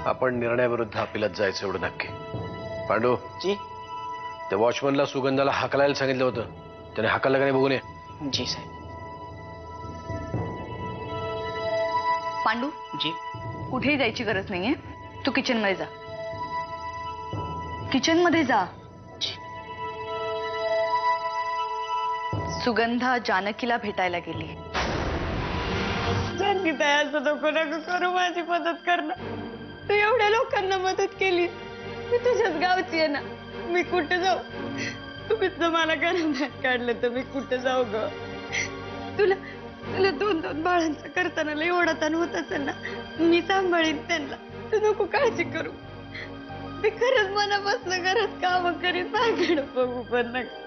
आपण निर्णयाविरुद्ध अपिलात जायचं एवढं नक्की. पांडू जी. त्या वॉचमनला सुगंधाला हाकलायला सांगितलं होतं, त्याने हाकललं का नाही बघून ये. जी साहेब. पांडू जी. कुठेही जायची गरज नाहीये. तू किचन मध्ये जा. किचन मध्ये जा. सुगंधा जानकीला भेटायला गेली. जानकी ताई, असं नको नको करू, माझी मदत कर ना. तू एवढ्या लोकांना मदत केली, मी तुझ्याच गावची आहे ना. मी कुठे जाऊ? तुम्हीच जर मला घराबाहेर काढलं तर मी कुठे जाऊ ग? तुला तुला 2-2 बाळांचं करताना लय ओढाताण होत असेल ना. मी सांभाळीन त्यांना, तू नको काळजी करू. मी खरंच मनापासून घरात काम करीन, माझ्याकडे बघू पण नका.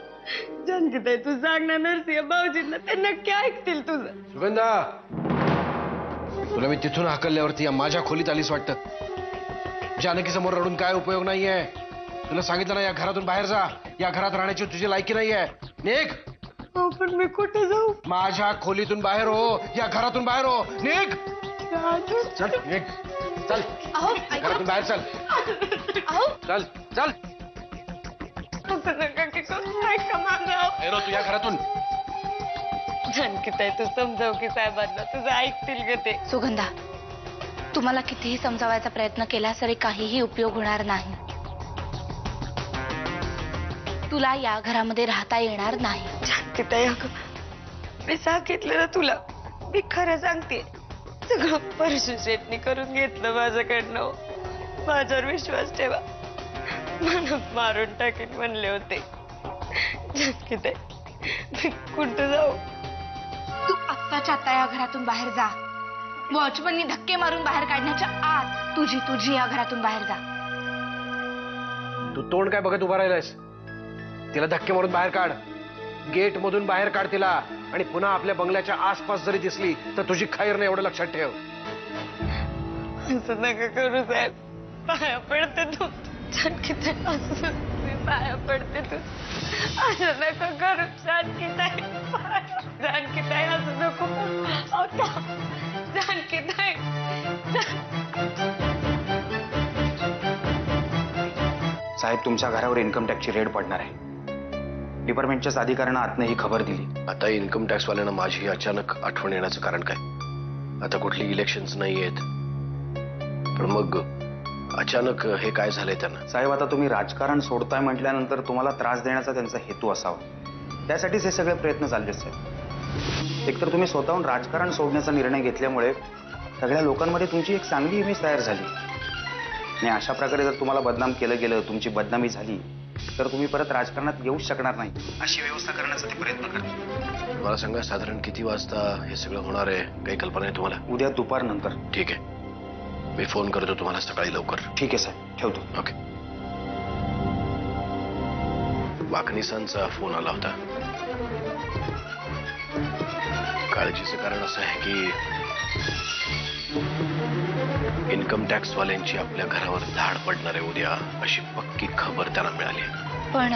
जानकी ताई, तू सांग ना नरसिंह भाऊजींना, ते नक्की ऐकतील तुझं. सुगंधा, तुला मी तिथून हाकलल्यावरती या माझ्या खोलीत आलीस वाटतं. जानकी समोर रडून काय उपयोग नाहीये. तुला सांगितलं ना, या घरातून बाहेर जा. या घरात राहण्याची तुझी लायकी नाहीये. निघ. हो, पण मी कुठे जाऊ? माझ्या खोलीतून बाहेर हो. या घरातून बाहेर हो. निघ. चल निघ. चल घरातून बाहेर चल. चल चल. रो तू या घरातून. जानकी ताई, तू समजाव की साहेबांना, तुझं ऐकतील ग ते. सुगंधा, तुम्हाला कितीही समजावायचा प्रयत्न केला तरी काहीही उपयोग होणार नाही. तुला या घरामध्ये राहता येणार नाही. जानकी ताई, अगं मी सांगितलं ना तुला, मी खरं सांगते. सगळं परशु शेटणी करून घेतलं माझ्याकडनं. माझ्यावर विश्वास ठेवा. मला मारून टाकेन म्हणले होते. जानकी ताई, मी कुठं जाऊ? तू आत्ताच्या आत्ता या घरातून बाहेर जा. वॉचमननी धक्के मारून बाहेर काढण्याच्या आत तुझी या घरातून बाहेर जा. तू तोंड काय बघत उभा राहिलायस? तिला धक्के मारून बाहेर काढ. गेट मधून बाहेर काढ तिला. आणि पुन्हा आपल्या बंगल्याच्या आसपास जरी दिसली तर तुझी खैर नाही, एवढं लक्षात ठेव. असं नका करू साहेब, पाया पडते तू. जानकी ताई, असं मी पाया पडते तू. असं नका करू जानकी ताई. जानकी ताई, असं नको. जानकी ताई. साहेब, तुमच्या घरावर इन्कम टॅक्सची रेड पडणार आहे. डिपार्टमेंटच्याच अधिकाऱ्यांना आतनं ही खबर दिली. आता इन्कम टॅक्स वाल्यांना माझी अचानक आठवण येण्याचं कारण काय? आता कुठली इलेक्शन्स नाही आहेत, पण मग अचानक हे काय झालंय त्यांना? साहेब, आता तुम्ही राजकारण सोडताय म्हटल्यानंतर तुम्हाला त्रास देण्याचा त्यांचा हेतू असावा. त्यासाठीच हे सगळे प्रयत्न चालले साहेब. एकतर तुम्ही स्वतःहून राजकारण सोडण्याचा निर्णय घेतल्यामुळे सगळ्या लोकांमध्ये तुमची एक चांगली इमेज तयार झाली. आणि अशा प्रकारे जर तुम्हाला बदनाम केलं गेलं, तुमची बदनामी झाली, तर तुम्ही परत राजकारणात येऊच शकणार नाही. अशी व्यवस्था करण्याचा ते प्रयत्न करतात. मला सांगा, साधारण किती वाजता हे सगळं होणार आहे? काही कल्पना आहे तुम्हाला? उद्या दुपारनंतर. ठीक आहे, मी फोन करतो तुम्हाला सकाळी लवकर. ठीक आहे साहेब, ठेवतो. ओके. वाकनिसांचा फोन आला होता. काळजीचं कारण असं आहे की इन्कम टॅक्स वाल्यांची आपल्या घरावर धाड पडणार आहे उद्या, अशी पक्की खबर त्यांना मिळाली. पण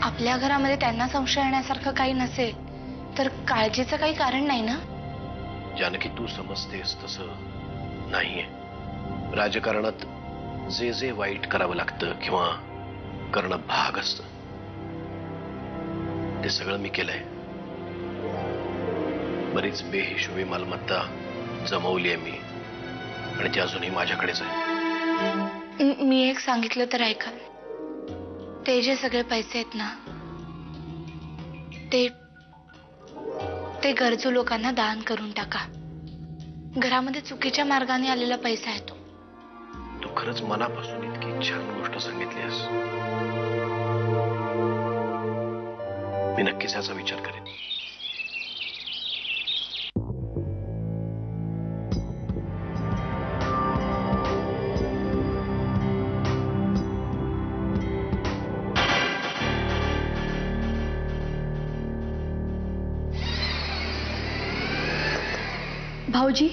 आपल्या घरामध्ये त्यांना संशय येण्यासारखं काही नसेल तर काळजीचं काही कारण नाही ना? जानकी, तू समजतेस तसं नाहीये. राजकारणात जे जे वाईट करावं लागतं किंवा करणं भाग असतं ते सगळं मी केलंय. बरीच बेहिशोबी मालमत्ता जमवली आहे मी, आणि ती अजूनही माझ्याकडेच आहे. मी एक सांगितलं तर ऐका. ते जे सगळे पैसे आहेत ना, ते गरजू लोकांना दान करून टाका. घरामध्ये चुकीच्या मार्गाने आलेला पैसा आहे तो. तू खरंच मनापासून इतकी छान गोष्ट सांगितलीस. मी नक्कीच याचा विचार करेन. भाऊजी,